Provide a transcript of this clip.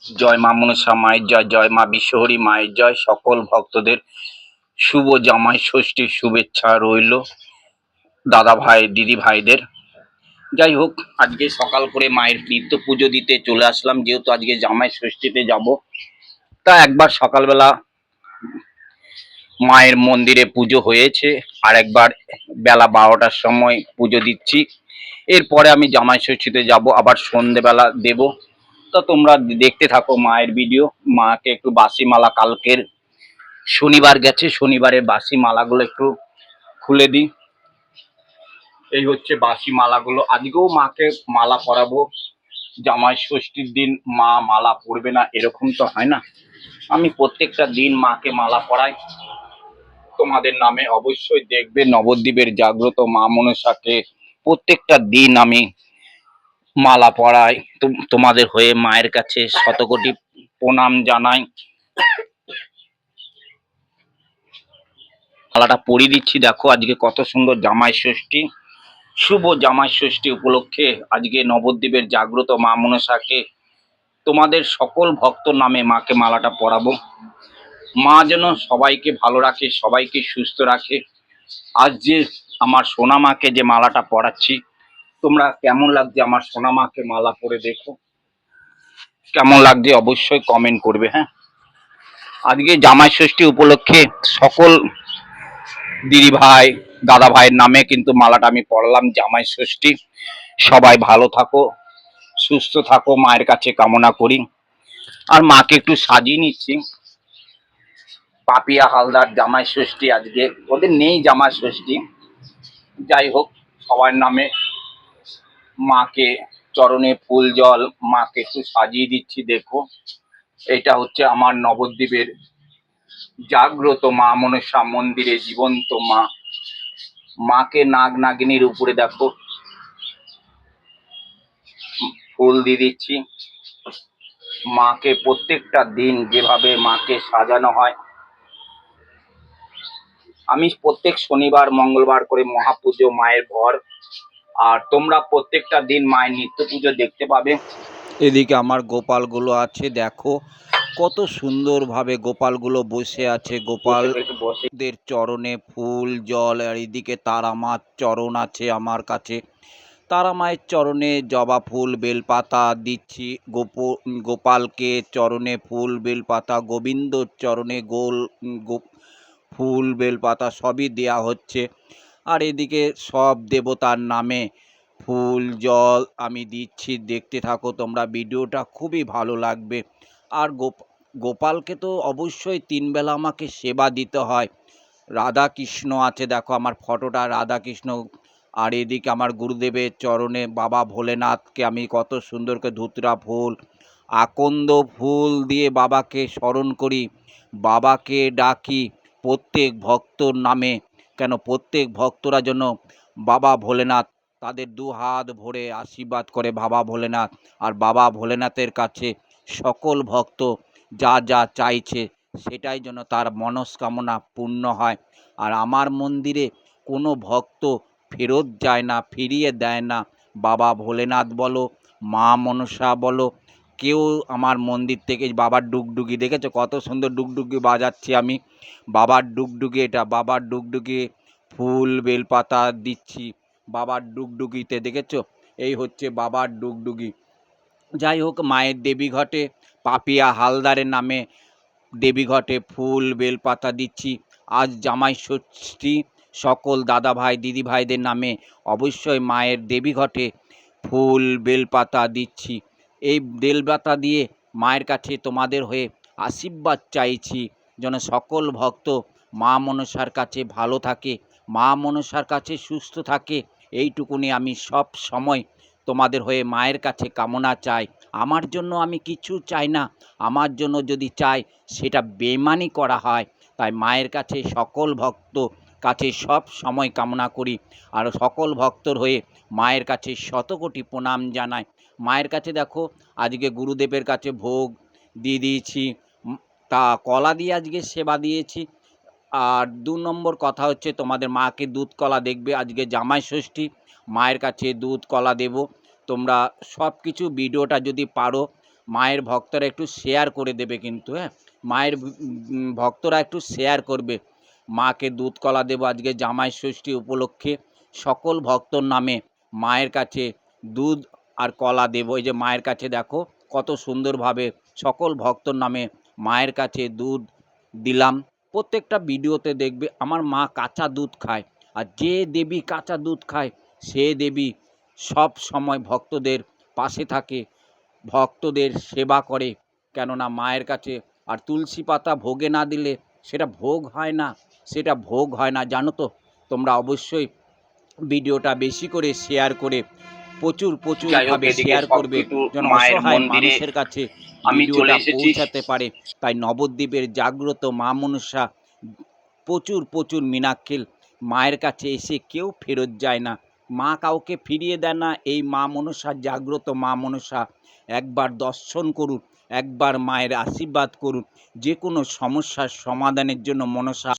জয় মা মনসা মায়ের জয়, জয় মা বিশ্বহরী মায়ের জয়। সকল ভক্তদের শুভ জামাই ষষ্ঠীর শুভেচ্ছা রইল দাদা ভাই দিদি ভাইদের। যাই হোক, আজকে সকাল করে মায়ের নিত্য পুজো দিতে চলে আসলাম, যেহেতু আজকে জামাই ষষ্ঠীতে যাব। তা একবার সকালবেলা মায়ের মন্দিরে পুজো হয়েছে, আর একবার বেলা 12টার সময় পুজো দিচ্ছি। এরপরে আমি জামাই ষষ্ঠীতে যাব, আবার সন্ধেবেলা দেব। তো তোমরা দেখতে থাকো মায়ের ভিডিও। মাকে একটু বাসি মালা, কালকের শনিবার গেছে, শনিবারের বাসি মালাগুলো একটু খুলে দিই। এই হচ্ছে বাসি মালাগুলো। আজকেও মাকে মালা পরাবো। জামাই ষষ্ঠীর দিন মা মালা পরবে না এরকম তো হয় না। আমি প্রত্যেকটা দিন মাকে মালা পরাই তোমাদের নামে। অবশ্যই দেখবে নবদ্বীপের জাগ্রত মা মনসাকে প্রত্যেকটা দিন আমি মালা পরাই তোমাদের হয়ে। মায়ের কাছে শতকোটি প্রণাম জানাই। মালাটা পরিয়ে দিচ্ছি। দেখো আজকে কত সুন্দর জামাই ষষ্ঠী। শুভ জামাই ষষ্ঠী উপলক্ষে আজকে নবদ্বীপের জাগ্রত মা মনসাকে তোমাদের সকল ভক্ত নামে মাকে মালাটা পরাবো। মা যেন সবাইকে ভালো রাখে, সবাইকে সুস্থ রাখে। আজ যে আমার সোনা মাকে যে মালাটা পরাচ্ছি, তোমরা কেমন লাগছে আমার সোনা মাকে মালা পরে দেখো, কেমন লাগছে অবশ্যই কমেন্ট করবে। হ্যাঁ, আজকে জামাই ষষ্ঠী উপলক্ষে সকল দিদি ভাই দাদা ভাইয়ের নামে কিন্তু মালাটা আমি পড়লাম। জামাই ষষ্ঠী, সবাই ভালো থাকো, সুস্থ থাকো, মায়ের কাছে কামনা করি। আর মাকে একটু সাজিয়ে নিচ্ছি। পাপিয়া হালদার জামাই ষষ্ঠী, আজকে ওদের নেই জামাই ষষ্ঠী। যাই হোক, সবার নামে মাকে চরণে ফুল জল মাকে একটু সাজিয়ে দিচ্ছি। দেখো, এটা হচ্ছে আমার নবদ্বীপের জাগ্রত মা মনসা মন্দিরে জীবন্ত মা। মাকে নাগ নাগিনীর উপরে দেখো ফুল দিয়ে দিচ্ছি। মাকে প্রত্যেকটা দিন যেভাবে মাকে সাজানো হয়, আমি প্রত্যেক শনিবার মঙ্গলবার করে মহাপুজো মায়ের ঘর। আর তোমরা প্রত্যেকটা দিন মায়ের নিত্য পুজো দেখতে পাবে। এদিকে আমার গোপালগুলো আছে, দেখো কত সুন্দরভাবে গোপালগুলো বসে আছে। গোপালদের চরণে ফুল জল, আর এদিকে তারা মার চরণ আছে আমার কাছে। তারা মায়ের চরণে জবা ফুল বেলপাতা দিচ্ছি। গোপালকে চরণে ফুল বেলপাতা, গোবিন্দর চরণে ফুল বেলপাতা সবই দেয়া হচ্ছে। আর এদিকে সব দেবতার নামে ফুল জল আমি দিচ্ছি। দেখতে থাকো তোমরা ভিডিওটা, খুবই ভালো লাগবে। আর গোপালকে তো অবশ্যই 3 বেলা আমাকে সেবা দিতে হয়। রাধা কৃষ্ণ আছে, দেখো আমার ফটোটা রাধা কৃষ্ণ। আর এদিকে আমার গুরুদেবের চরণে বাবা ভোলেনাথকে আমি কত সুন্দর করে ধুতরা ফুল আকন্দ ফুল দিয়ে বাবাকে স্মরণ করি, বাবাকে ডাকি প্রত্যেক ভক্তর নামে। কেন প্রত্যেক ভক্তরা যেন বাবা ভোলেনাথ তাদের 2 হাত ভরে আশীর্বাদ করে বাবা ভোলেনাথ। আর বাবা ভোলেনাথের কাছে সকল ভক্ত যা যা চাইছে সেটাই যেন তার মনস্কামনা পূর্ণ হয়। আর আমার মন্দিরে কোনো ভক্ত ফেরত যায় না, ফিরিয়ে দেয় না। বাবা ভোলেনাথ বলো, মা মনসা বলো, কেউ আমার মন্দির থেকে বাবার ডুগডুগি দেখেছো কত সুন্দর ডুগডুগি বাজাচ্ছি আমি। বাবার ডুগডুগি, এটা বাবার ডুগডুগি, ফুল বেলপাতা দিচ্ছি বাবার ডুগডুগিতে, দেখেছো? এই হচ্ছে বাবার ডুগডুগি। যাই হোক, মায়ের দেবীঘটে পাপিয়া হালদারের নামে দেবীঘটে ফুল বেলপাতা দিচ্ছি। আজ জামাই ষষ্ঠী, সকল দাদা ভাই দিদি ভাইদের নামে অবশ্যই মায়ের দেবীঘটে ফুল বেলপাতা দিচ্ছি। এই বেলপাতা দিয়ে মায়ের কাছে তোমাদের হয়ে আশীর্বাদ চাইছি যেন সকল ভক্ত মা মনসার কাছে ভালো থাকে, মা মনসার কাছে সুস্থ থাকে। এইটুকুনি আমি সব সময় তোমাদের হয়ে মায়ের কাছে কামনা চাই। আমার জন্য আমি কিছু চাই না, আমার জন্য যদি চাই সেটা বেইমানি করা হয়। তাই মায়ের কাছে সকল ভক্ত কাছে সব সময় কামনা করি। আর সকল ভক্তর হয়ে মায়ের কাছে শতকোটি প্রণাম জানাই। মায়ের কাছে দেখো আজকে গুরুদেবের কাছে ভোগ দিয়ে দিয়েছি, তা কলা দিয়ে আজকে সেবা দিয়েছি। আর 2 নম্বর কথা হচ্ছে তোমাদের মাকে দুধ কলা দেখবে, আজকে জামাই ষষ্ঠী, মায়ের কাছে দুধ কলা দেব। তোমরা সব কিছু ভিডিওটা যদি পারো মায়ের ভক্তরা একটু শেয়ার করে দেবে কিন্তু, হ্যাঁ, মায়ের ভক্তরা একটু শেয়ার করবে। মাকে দুধ কলা দেবো আজকে জামাই ষষ্ঠী উপলক্ষে। সকল ভক্তর নামে মায়ের কাছে দুধ আর কলা দেবো। এই যে মায়ের কাছে দেখো কত সুন্দরভাবে সকল ভক্তর নামে মায়ের কাছে দুধ দিলাম। প্রত্যেকটা ভিডিওতে দেখবে আমার মা কাঁচা দুধ খায়, আর যে দেবী কাঁচা দুধ খায় সে দেবী সব সময় ভক্তদের পাশে থাকে, ভক্তদের সেবা করে। কেননা মায়ের কাছে আর তুলসী পাতা ভোগে না দিলে সেটা ভোগ হয় না, সেটা ভোগ হয় না, জানো তো। তোমরা অবশ্যই ভিডিওটা বেশি করে শেয়ার করে প্রচুরভাবে শেয়ার করবে, যেন অসহায় মানুষের কাছে ভিডিওটা পৌঁছাতে পারে। তাই নবদ্বীপের জাগ্রত মা মনসা প্রচুর মীনাক্ষী মায়ের কাছে এসে কেউ ফেরত যায় না, মা কাউকে ফিরিয়ে দেয় না। এই মা মনসা, জাগ্রত মা মনসা একবার দর্শন করুন, একবার মায়ের আশীর্বাদ করুন, যে কোনো সমস্যার সমাধানের জন্য মনসা